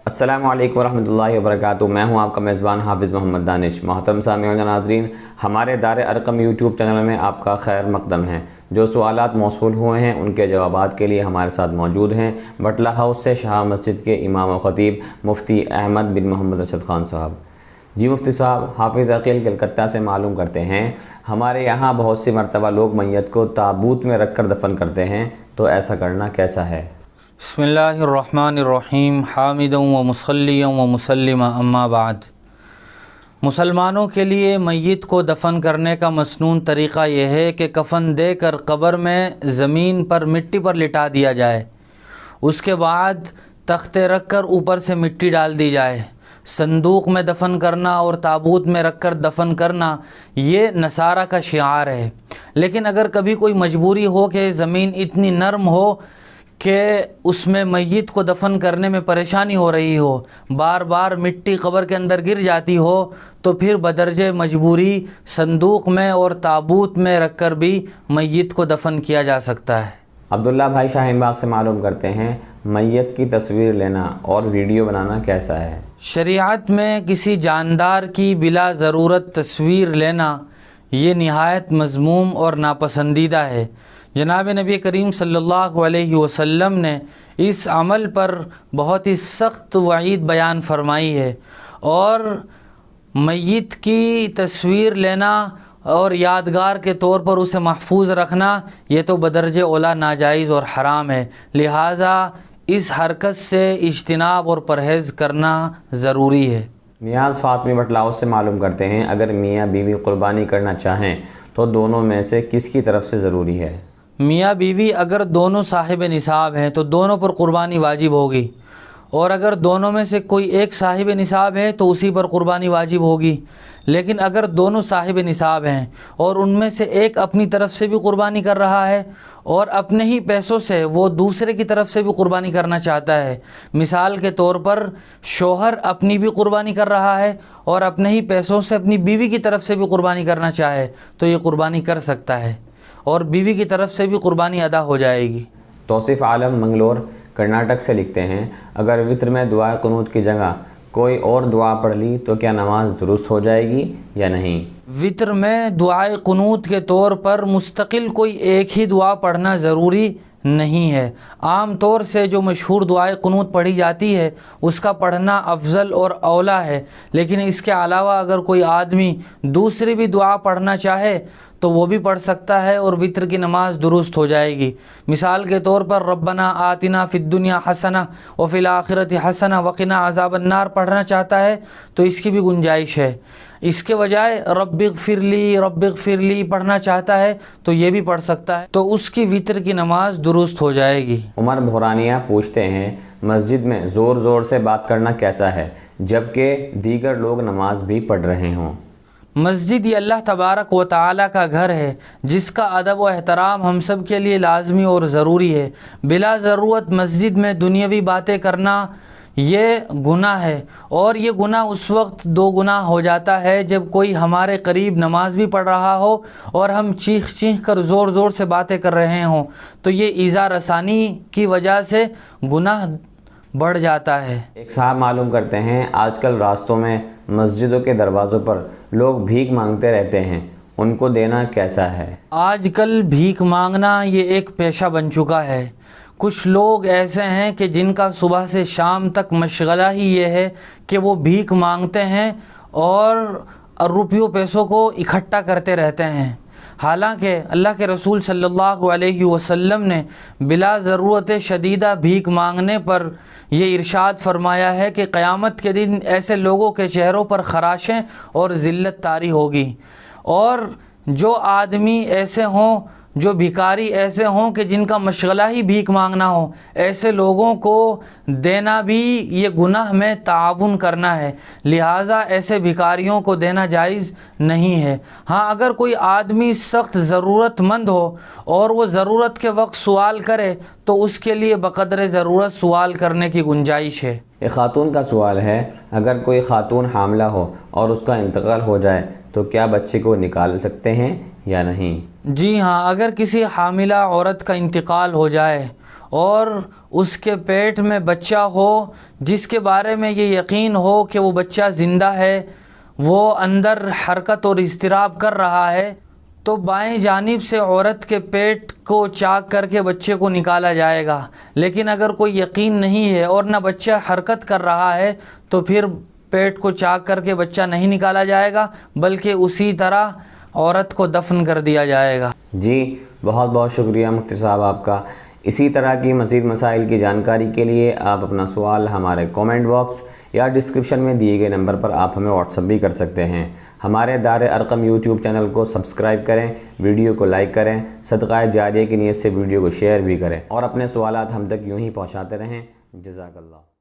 السلام علیکم ورحمۃ اللہ وبرکاتہ۔ میں ہوں آپ کا میزبان حافظ محمد دانش۔ محترم سامعین و ناظرین، ہمارے دار ارقم یوٹیوب چینل میں آپ کا خیر مقدم ہے۔ جو سوالات موصول ہوئے ہیں ان کے جوابات کے لیے ہمارے ساتھ موجود ہیں بٹلہ ہاؤس سے شاہ مسجد کے امام و خطیب مفتی احمد بن محمد رشید خان صاحب۔ جی مفتی صاحب، حافظ عقیل کلکتہ سے معلوم کرتے ہیں، ہمارے یہاں بہت سی مرتبہ لوگ میت کو تابوت میں رکھ کر دفن کرتے ہیں، تو ایسا کرنا کیسا ہے؟ بسم اللہ الرحمن الرحیم، حامدا و مصلیا و مسلما، اما بعد۔ مسلمانوں کے لیے میت کو دفن کرنے کا مسنون طریقہ یہ ہے کہ کفن دے کر قبر میں زمین پر مٹی پر لٹا دیا جائے، اس کے بعد تختے رکھ کر اوپر سے مٹی ڈال دی جائے۔ صندوق میں دفن کرنا اور تابوت میں رکھ کر دفن کرنا یہ نصارہ کا شعار ہے، لیکن اگر کبھی کوئی مجبوری ہو کہ زمین اتنی نرم ہو کہ اس میں میت کو دفن کرنے میں پریشانی ہو رہی ہو، بار بار مٹی قبر کے اندر گر جاتی ہو، تو پھر بدرجہ مجبوری صندوق میں اور تابوت میں رکھ کر بھی میت کو دفن کیا جا سکتا ہے۔ عبداللہ بھائی شاہین باغ سے معلوم کرتے ہیں، میت کی تصویر لینا اور ویڈیو بنانا کیسا ہے؟ شریعت میں کسی جاندار کی بلا ضرورت تصویر لینا یہ نہایت مذموم اور ناپسندیدہ ہے۔ جناب نبی کریم صلی اللہ علیہ وسلم نے اس عمل پر بہت ہی سخت وعید بیان فرمائی ہے، اور میت کی تصویر لینا اور یادگار کے طور پر اسے محفوظ رکھنا یہ تو بدرجہ اولیٰ ناجائز اور حرام ہے، لہٰذا اس حرکت سے اجتناب اور پرہیز کرنا ضروری ہے۔ نیاز فاطمی بٹلاؤ سے معلوم کرتے ہیں، اگر میاں بیوی قربانی کرنا چاہیں تو دونوں میں سے کس کی طرف سے ضروری ہے؟ میاں بیوی اگر دونوں صاحب نصاب ہیں تو دونوں پر قربانی واجب ہوگی، اور اگر دونوں میں سے کوئی ایک صاحب نصاب ہے تو اسی پر قربانی واجب ہوگی۔ لیکن اگر دونوں صاحب نصاب ہیں اور ان میں سے ایک اپنی طرف سے بھی قربانی کر رہا ہے اور اپنے ہی پیسوں سے وہ دوسرے کی طرف سے بھی قربانی کرنا چاہتا ہے، مثال کے طور پر شوہر اپنی بھی قربانی کر رہا ہے اور اپنے ہی پیسوں سے اپنی بیوی کی طرف سے بھی قربانی کرنا چاہے تو یہ قربانی کر سکتا ہے، اور بیوی کی طرف سے بھی قربانی ادا ہو جائے گی۔ توصیف عالم منگلور کرناٹک سے لکھتے ہیں، اگر وطر میں دعائے قنوت کی جگہ کوئی اور دعا پڑھ لی تو کیا نماز درست ہو جائے گی یا نہیں؟ وطر میں دعائے قنوت کے طور پر مستقل کوئی ایک ہی دعا پڑھنا ضروری نہیں ہے۔ عام طور سے جو مشہور دعائے قنوت پڑھی جاتی ہے اس کا پڑھنا افضل اور اولیٰ ہے، لیکن اس کے علاوہ اگر کوئی آدمی دوسری بھی دعا پڑھنا چاہے تو وہ بھی پڑھ سکتا ہے اور وطر کی نماز درست ہو جائے گی۔ مثال کے طور پر ربنا آتنا فی الدنیا حسنہ وفی الآخرۃ حسنہ وقنا عذاب النار پڑھنا چاہتا ہے تو اس کی بھی گنجائش ہے۔ اس کے بجائے رب اغفر لی پڑھنا چاہتا ہے تو یہ بھی پڑھ سکتا ہے، تو اس کی وطر کی نماز درست ہو جائے گی۔ عمر بحرانیہ پوچھتے ہیں، مسجد میں زور زور سے بات کرنا کیسا ہے جبکہ دیگر لوگ نماز بھی پڑھ رہے ہوں؟ مسجد یہ اللہ تبارک و تعالیٰ کا گھر ہے جس کا ادب و احترام ہم سب کے لیے لازمی اور ضروری ہے۔ بلا ضرورت مسجد میں دنیاوی باتیں کرنا یہ گناہ ہے، اور یہ گناہ اس وقت دو گناہ ہو جاتا ہے جب کوئی ہمارے قریب نماز بھی پڑھ رہا ہو اور ہم چیخ چیخ کر زور زور سے باتیں کر رہے ہوں، تو یہ ایذا رسانی کی وجہ سے گناہ بڑھ جاتا ہے۔ ایک صاحب معلوم کرتے ہیں، آج کل راستوں میں مسجدوں کے دروازوں پر لوگ بھیک مانگتے رہتے ہیں، ان کو دینا کیسا ہے؟ آج کل بھیک مانگنا یہ ایک پیشہ بن چکا ہے۔ کچھ لوگ ایسے ہیں کہ جن کا صبح سے شام تک مشغلہ ہی یہ ہے کہ وہ بھیک مانگتے ہیں اور روپیوں پیسوں کو اکٹھا کرتے رہتے ہیں، حالانکہ اللہ کے رسول صلی اللہ علیہ وسلم نے بلا ضرورت شدیدہ بھیک مانگنے پر یہ ارشاد فرمایا ہے کہ قیامت کے دن ایسے لوگوں کے چہروں پر خراشیں اور ذلت طاری ہوگی، اور جو آدمی ایسے ہوں، جو بھکاری ایسے ہوں کہ جن کا مشغلہ ہی بھیک مانگنا ہو، ایسے لوگوں کو دینا بھی یہ گناہ میں تعاون کرنا ہے، لہٰذا ایسے بھکاریوں کو دینا جائز نہیں ہے۔ ہاں، اگر کوئی آدمی سخت ضرورت مند ہو اور وہ ضرورت کے وقت سوال کرے تو اس کے لیے بقدر ضرورت سوال کرنے کی گنجائش ہے۔ ایک خاتون کا سوال ہے، اگر کوئی خاتون حاملہ ہو اور اس کا انتقال ہو جائے تو کیا بچے کو نکال سکتے ہیں یا نہیں؟ جی ہاں، اگر کسی حاملہ عورت کا انتقال ہو جائے اور اس کے پیٹ میں بچہ ہو جس کے بارے میں یہ یقین ہو کہ وہ بچہ زندہ ہے، وہ اندر حرکت اور اضطراب کر رہا ہے، تو بائیں جانب سے عورت کے پیٹ کو چاک کر کے بچے کو نکالا جائے گا۔ لیکن اگر کوئی یقین نہیں ہے اور نہ بچہ حرکت کر رہا ہے تو پھر پیٹ کو چاک کر کے بچہ نہیں نکالا جائے گا، بلکہ اسی طرح عورت کو دفن کر دیا جائے گا۔ جی بہت بہت شکریہ مفتی صاحب آپ کا۔ اسی طرح کی مزید مسائل کی جانکاری کے لیے آپ اپنا سوال ہمارے کومنٹ باکس یا ڈسکرپشن میں دیے گئے نمبر پر آپ ہمیں واٹس ایپ بھی کر سکتے ہیں۔ ہمارے دار ارقم یوٹیوب چینل کو سبسکرائب کریں، ویڈیو کو لائک کریں، صدقہ جاریہ کی نیت سے ویڈیو کو شیئر بھی کریں اور اپنے سوالات ہم تک یوں ہی پہنچاتے رہیں۔ جزاک اللہ۔